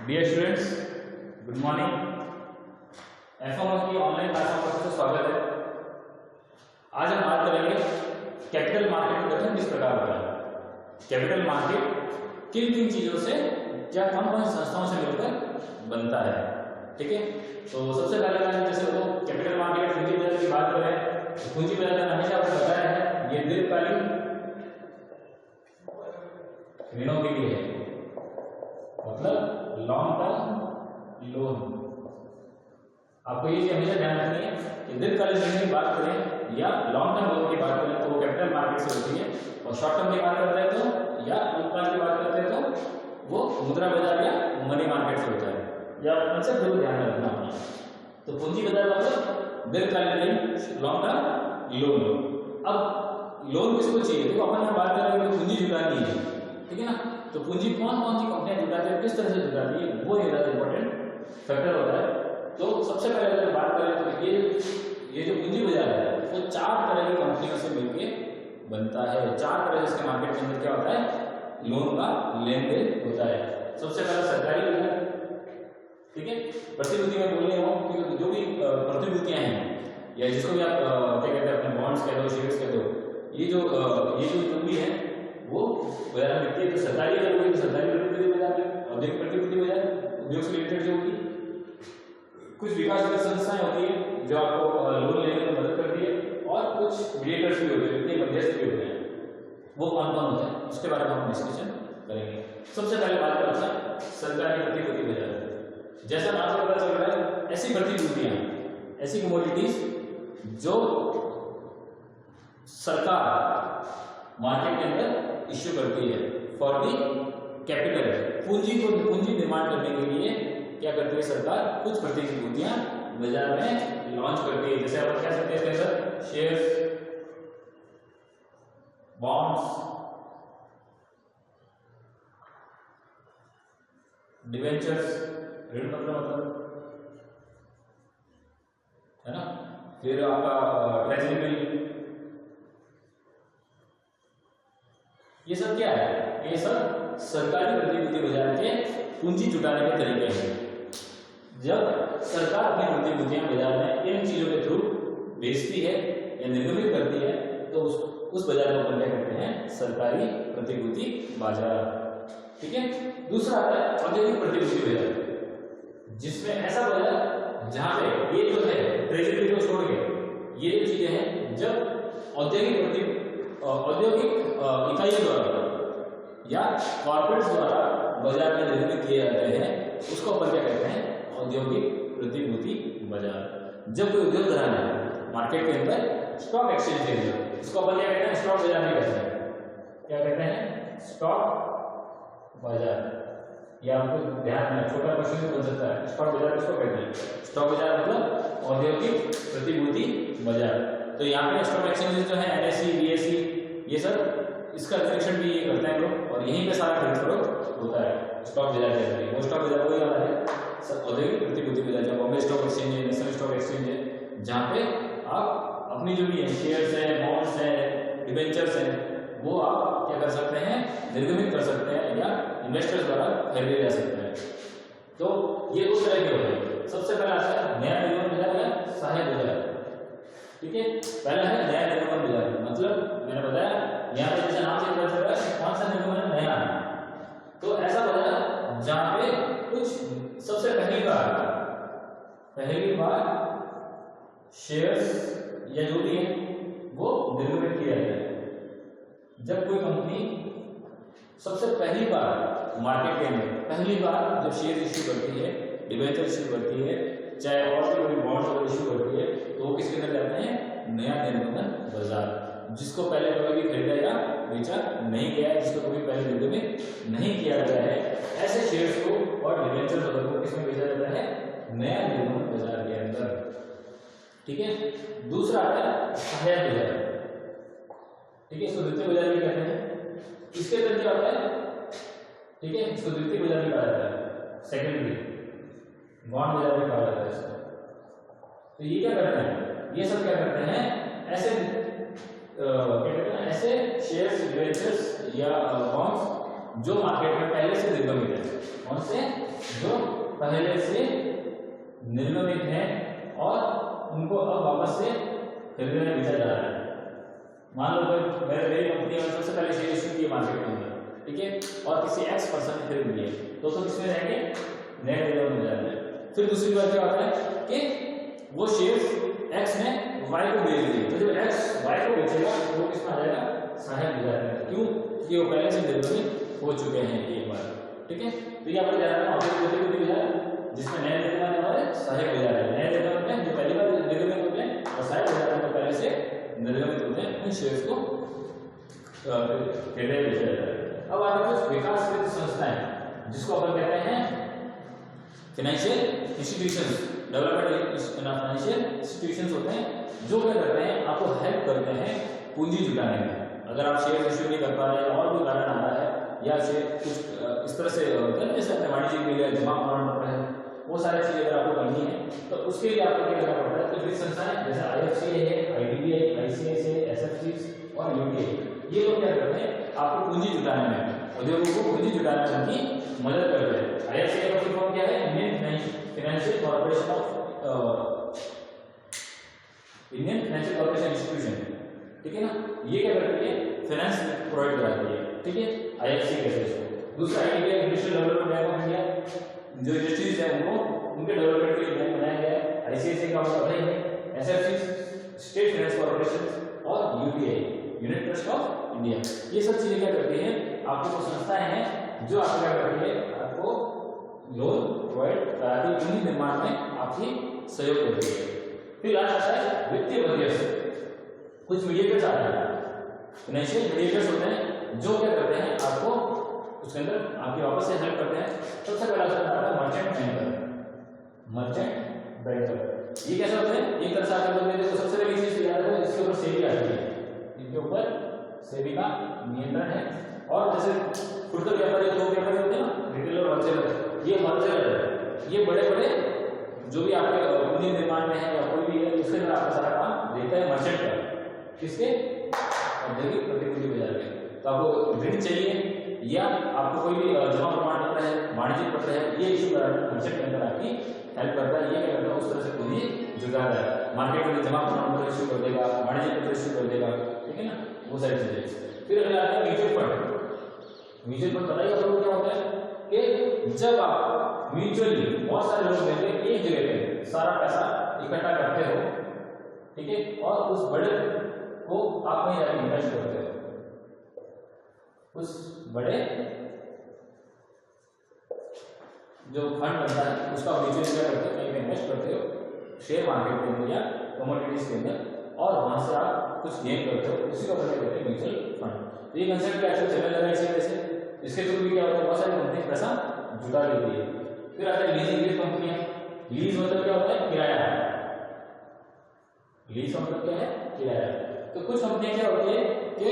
Dear students, good morning. F one की online class में आपका स्वागत है। आज हम बात करेंगे कैपिटल मार्केट का गठन किस प्रकार होता है। कैपिटल मार्केट किन किन चीजों से क्या कौन कौन संस्थाओं से मिलकर बनता है। ठीक है, तो सबसे पहले मैं जैसे वो कैपिटल मार्केट पूंजी बाजार की बात करें तो पूंजी बाजार में हमेशा आपको बताया है ये दीर्घकालीन ऋणों के लिए है, मतलब लॉन्ग टर्म लोन। आपको ये चीज हमेशा ध्यान रखनी है कि दीर्घकालीन ऋण की बात करें या लॉन्ग टर्म लोन की बात करें तो वो कैपिटल मार्केट से होती है, और शॉर्ट टर्म की बात करते हैं तो या अल्पकाल की बात करते हैं तो वो मुद्रा बाजार या मनी मार्केट से होता है। या कंसेप्ट जरूर ध्यान में रखना होगा। तो पूंजी बाजार मतलब दीर्घकालीन ऋण, लॉन्ग टर्म लोन। अब लोन किसको चाहिए, देखो अपन यहाँ बात कर रहे हैं पूंजी जुटानी है, ठीक है ना। तो पूंजी कौन कौन सी कंपनियां जुटाती है, किस तरह से जुटाती है, वो ये ज्यादा इंपॉर्टेंट फैक्टर होता है। तो सबसे पहले अगर बात करें तो ये जो पूंजी बाजार है वो 4 तरह की कंपनियों से मिलकर बनता है। 4 तरह से इसके मार्केट के अंदर क्या होता है, लोन का लेन देन होता है। सबसे पहला सरकारी बाजार, ठीक है। प्रतिभूति में बोल रहे हो कि जो भी प्रतिभूतियां हैं या जिसको भी आप क्या कहते हैं अपने बॉन्ड्स कह दो, शेयर्स कह दो, ये जो भी है वो बाजार में बिकती है। तो सरकारी अगर कोई सरकारी प्रतिभूति बाजार है, औद्योगिक प्रतिभूति बाजार उद्योग से रिलेटेड जो होगी, कुछ विकास संस्थाएं होती है जो आपको लोन लेने में मदद करती है, और कुछ मीडिएटर्स भी होते हैं, मध्यस्थ भी होते हैं। वो कौन कौन होते हैं उसके बारे में हम डिस्कशन करेंगे। सबसे पहले बात करते हैं सरकारी प्रतिभूति बाजार। जैसा नाम से पता चल रहा है, ऐसी प्रतिभूतियां, ऐसी कमोडिटीज जो सरकार मार्केट के अंदर इश्यू करती है फॉर दी कैपिटल, पूंजी निर्माण करने के लिए क्या करती है सरकार, कुछ प्रतिभूतियां बाजार में लॉन्च करती है। जैसे आप कह सकते हैं सर शेयर्स, बॉन्ड्स, डिवेंचर्स, ऋण पत्र मतलब है ना, फिर आपका ट्रेजरी बिल, ये सब क्या है, ये सब सरकारी प्रतिभूति बाजार के पूंजी जुटाने के तरीके हैं। जब सरकार अपनी प्रतिभूतियां बाजार में इन चीजों के थ्रू बेचती है या निर्गमित करती है तो उस बाजार को अपन क्या करते हैं, सरकारी प्रतिभूति बाजार। ठीक है। दूसरा आता है औद्योगिक प्रतिभूति बाजार, जिसमें ऐसा बाजार जहां पे ये जो है ट्रेजरी को छोड़ के ये जो चीजें हैं, जब औद्योगिक इकाइयों द्वारा या कॉर्पोरेट्स द्वारा बाजार में निर्मित किए जाते हैं, उसको अपन क्या कहते हैं, औद्योगिक प्रतिभूति बाजार। जब कोई उद्योग घराना है मार्केट के अंदर स्टॉक एक्सचेंज के अंदर, इसको अपन क्या कहते हैं, स्टॉक बाजार नहीं कहते हैं, क्या कहते हैं, स्टॉक बाजार। या आपको ध्यान में छोटा क्वेश्चन बन सकता है, स्टॉक बाजार किसको कहते हैं, स्टॉक बाजार मतलब औद्योगिक प्रतिभूति बाजार। तो यहाँ पे स्टॉक एक्सचेंज जो है NSE, BSE, ये सब इसका रिफ्लेक्शन भी ये करते हैं लोग, और यहीं पे सारा खरीद फरोख्त होता है स्टॉक बाजार के अंदर। वो स्टॉक बाजार वही वाला है औद्योगिक प्रतिभूति बाजार, जो बॉम्बे स्टॉक एक्सचेंज है, नेशनल स्टॉक एक्सचेंज है, जहाँ पे आप अपनी जो भी है शेयर्स है, बॉन्ड्स है, डिबेंचर्स है, वो आप क्या कर सकते हैं, निर्गमित कर सकते हैं या इन्वेस्टर्स द्वारा खरीदे जा सकते हैं। तो ये 2 तरह के होते हैं। सबसे पहला आता है नया निर्गमन बाजार या सहायक बाजार। ठीक है, पहला है नया निर्गमन बाजार, मतलब मैंने बताया यहाँ पे जैसे नाम से पता चल रहा है कौन सा निर्गमन नया है। तो ऐसा बाजार जहाँ पे कुछ सबसे पहली बार शेयर्स या जो भी है वो निर्गमित किया जाए। जब कोई कंपनी सबसे पहली बार मार्केट के अंदर पहली बार जब शेयर इश्यू करती है, डिबेंचर इश्यू करती है, चाहे और कोई बॉन्ड वगैरह इश्यू करती है, तो वो किसके अंदर जाते हैं, नया निर्गमन बाजार। जिसको पहले कभी भी खरीदा या बेचा नहीं गया है, जिसको कभी पहले निर्गमित नहीं किया गया है, ऐसे शेयर्स को और डिबेंचर्स वगैरह को किसमें बेचा जाता है, नया निर्गमन बाजार के अंदर। ठीक है। दूसरा आता है सहायक बाजार। ठीक है, इसको द्वितीय बाजार भी कहते हैं। इसके अंदर क्या होता है, ठीक है, इसको द्वितीय बाजार भी कहा जाता है, सेकेंडरी बॉन्ड बाजार भी कहा जाता है इसको। तो ये क्या करते हैं, ये सब क्या करते हैं, ऐसे क्या कहते हैं, ऐसे शेयर्स, डिबेंचर्स या बॉन्ड्स जो मार्केट में पहले से निर्गमित है। कौन से? जो पहले से निर्गमित है और उनको अब वापस से खरीदने में बेचा जा रहा है। मान लो कि मेरी कंपनी में सबसे पहले शेयर इश्यू किए मार्केट के अंदर, ठीक है, और किसी एक्स पर्सन ने खरीद लिए तो किसमें रहेंगे? नेट रिजर्व में जाएंगे। फिर दूसरी बात क्या होता है कि वो शेयर एक्स ने वाई को बेच दिए, तो जब एक्स वाई को बेचेगा तो वो किसमें आ जाएगा? सहायक बाजार में। क्यों? क्योंकि वो पहले से निर्गमित हो चुके हैं एक बार, ठीक है। तो ये आपको ध्यान रखना ऑब्जेक्टिव बाजार जिसमें नए निर्गमन हमारे सहायक बाजार है। नए निर्गमन में जो पहली बार निर्गमित होते हैं और सहायक बाजार में पहले से निर्गमित होते हैं, उन शेयर्स को खरीदे बेचा जाता है। अब आगे कुछ विकासकृत संस्थाएं जिसको अपन कहते हैं financial institutions, development financial institutions होते हैं जो क्या करते हैं? आपको हेल्प करते हैं पूंजी जुटाने में। अगर आप शेयर इश्यू नहीं कर पा रहे हैं और भी कारण आ रहा है या शेयर कुछ इस तरह से जैसे अपने वाणिज्यिक मिले जमा प्रमाण पत्र है, वो सारी चीजें अगर आपको करनी है तो उसके लिए आपको क्या करना पड़ता है? कुछ भी संस्थाएं जैसे IFCA है, IDBI, ICICI, SFC और UTA, ये लोग क्या करते हैं? आपको पूंजी जुटाने में, उद्योगों को पूंजी जुटाने में उनकी मदद करते हैं। IFCA का फुल फॉर्म क्या है? Indian financial corporation Indian financial corporation institution, ठीक है ना। ये क्या करती है? फाइनेंस प्रोवाइड कराती है, ठीक है। IFC कहते हैं इसको। दूसरा India industrial development bank of India, जो इंडस्ट्रीज है उनको उनके डेवलपमेंट के लिए बैंक बनाया गया है। ICICI का मतलब है SFC स्टेट फाइनेंस कॉर्पोरेशन और UTA unit trust of India. ये सब चीजें क्या करती हैं? आपको कुछ संस्थाएं हैं जो आपको क्या करती है? आपको लोन प्रोवाइड कराती है, पूंजी निर्माण में आपकी सहयोग करती है। फिर लास्ट आता है वित्तीय मध्यस्थ। कुछ मीडिएटर्स आते हैं, फाइनेंशियल मीडिएटर्स होते हैं जो क्या करते हैं? आपको उसके अंदर आपकी वापस से हेल्प करते हैं। सबसे पहला आता है मर्चेंट बैंकर। मर्चेंट बैंकर ये कैसे होते हैं? एक तरह से आगे बोलते हैं तो सबसे पहली चीज याद है इसके ऊपर सेबी आती है, इनके ऊपर सेबी का नियंत्रण है। और जैसे फुटकर व्यापारी दो व्यापारी होते हैं ना, रिटेलर और होलसेलर, ये होलसेलर है, ये बड़े बड़े जो भी आपके पूंजी निर्माण में है या कोई भी है उसके अंदर आपका सारा काम देखता है मर्चेंट का। किसके? औद्योगिक प्रतिभूति बाजार में। तो आपको ऋण चाहिए या आपको कोई भी जमा प्रमाण पत्र है, वाणिज्यिक पत्र है, ये इश्यू कराना मर्चेंट बैंकर आपकी हेल्प करता है। ये क्या करता है? उस तरह से पूंजी जुटाता है। मार्केट में जमा प्रमाण पत्र इश्यू कर देगा, वाणिज्यिक पत्र इश्यू कर देगा, ठीक है ना, वो सारी चीजें। फिर अगला आता है म्यूचुअल फंड। म्यूचुअल फंड बताइए आप लोगों को क्या होता है कि जब आप म्यूचुअली बहुत सारे लोग मिलकर एक जगह पे सारा पैसा इकट्ठा करते हो, ठीक है, और उस बड़े को आप कहीं जाके इन्वेस्ट करते हो, उस बड़े जो फंड बनता है उसका म्यूचुअल क्या करते हो? कहीं इन्वेस्ट करते हो शेयर मार्केट के अंदर या कमोडिटीज के अंदर, और वहां से आप कुछ गेन करते हो, उसी को कहते हैं म्यूचुअल फंड। तो ये कंसेप्ट क्या आजकल चलने लगा है इसी से। इसके थ्रू भी क्या होता है? बहुत सारी कंपनी पैसा जुटा लेती है। फिर आता है लीजिंग लीज कंपनियां। लीज मतलब क्या होता है? किराया। लीज मतलब क्या है? किराया। तो कुछ कंपनियां क्या होती है कि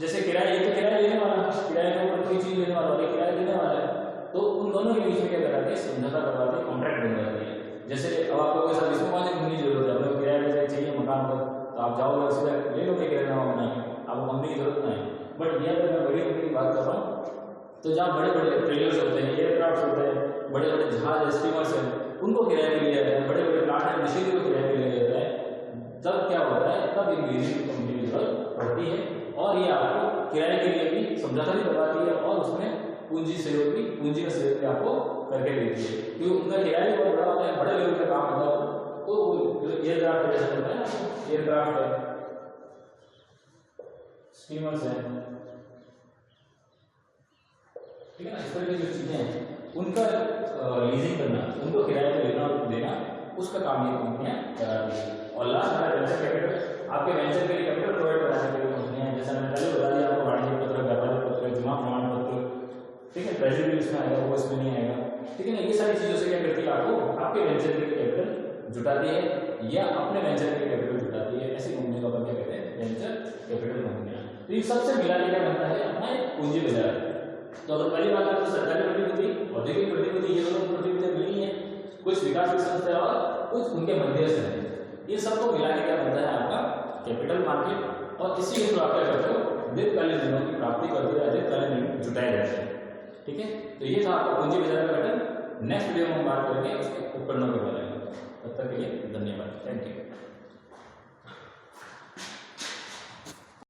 जैसे किराया, एक तो किराया लेने वाला, किराए के ऊपर कोई चीज लेने वाला, किराया देने वाला है, तो उन दोनों के बीच में क्या कराते हैं? समझौता करवाते हैं, कॉन्ट्रैक्ट बन जाती है। जैसे अब आपको कोई सर्विस में कौन सी कंपनी की जरूरत है? आपको किराया चाहिए मकान पर, तो आप जाओगे उससे ले लोगे किराया बनाएंगे, आपको कंपनी की जरूरत नहीं है। बट ये अगर मैं बड़ी कंपनी की बात कर रहा हूँ तो जहाँ बड़े बड़े ट्रेलर्स होते हैं, एयरक्राफ्ट होते हैं, बड़े बड़े जहाज स्टीमर्स हैं, उनको किराए पे लिया जाता है, बड़े बड़े प्लांट एंड मशीनरी को किराए पे लिया जाता है। तब क्या होता है? तब इन लीजिंग कंपनी की जरूरत पड़ती है और ये आपको किराए के लिए भी समझौता भी करवाती है और उसमें पूंजी सहयोग भी, पूंजी का सहयोग भी आपको करके देती है, क्योंकि उनका किराया भी बहुत बड़ा होता है, बड़े लेवल का काम होता है। तो एयरक्राफ्ट जैसा होता है ना, एयरक्राफ्ट है, स्टीमर्स है, ठीक है ना, इस तरह की जो चीजें हैं उनका लीजिंग करना, उनको किराए पे लेना और देना, उसका काम ये कंपनियां कराती है। और लास्ट है वेंचर कैपिटल। आपके वेंचर के लिए कैपिटल प्रोवाइड कराने के लिए कंपनियां, जैसा मैंने पहले बता दिया आपको, वाणिज्यिक पत्र, व्यापारिक पत्र, जमा प्रमाण पत्र, ठीक है, ट्रेजरी इसमें आएगा, वो इसमें नहीं आएगा, ठीक है ना। ये सारी चीजों से क्या करती है? आपको आपके वेंचर के लिए कैपिटल जुटाती है या अपने वेंचर के लिए कैपिटल जुटाती है। ऐसी कंपनी को अपन क्या कहते हैं? वेंचर कैपिटल कंपनियां। तो इन सबसे मिला के क्या बनता है? अपना एक पूंजी बाजार। तो अगर पहली बात करें तो सरकारी प्रतिभूति, औद्योगिक प्रतिभूति, ये दोनों प्रतिभूतियां मिली हैं, कुछ विकास संस्था और कुछ उनके मध्यस्थ हैं। ये सबको मिला के क्या बनता है? आपका कैपिटल मार्केट। और इसी के थ्रू आप क्या करते हो? दीर्घकालीन ऋणों की प्राप्ति करते हुए दीर्घकालीन ऋण जुटाए जाते हैं। ठीक है, तो ये था आपका पूंजी बाजार का पैटर्न। नेक्स्ट वीडियो में हम बात करेंगे उसके उपकरणों के बारे में। तब तक के लिए धन्यवाद, थैंक यू।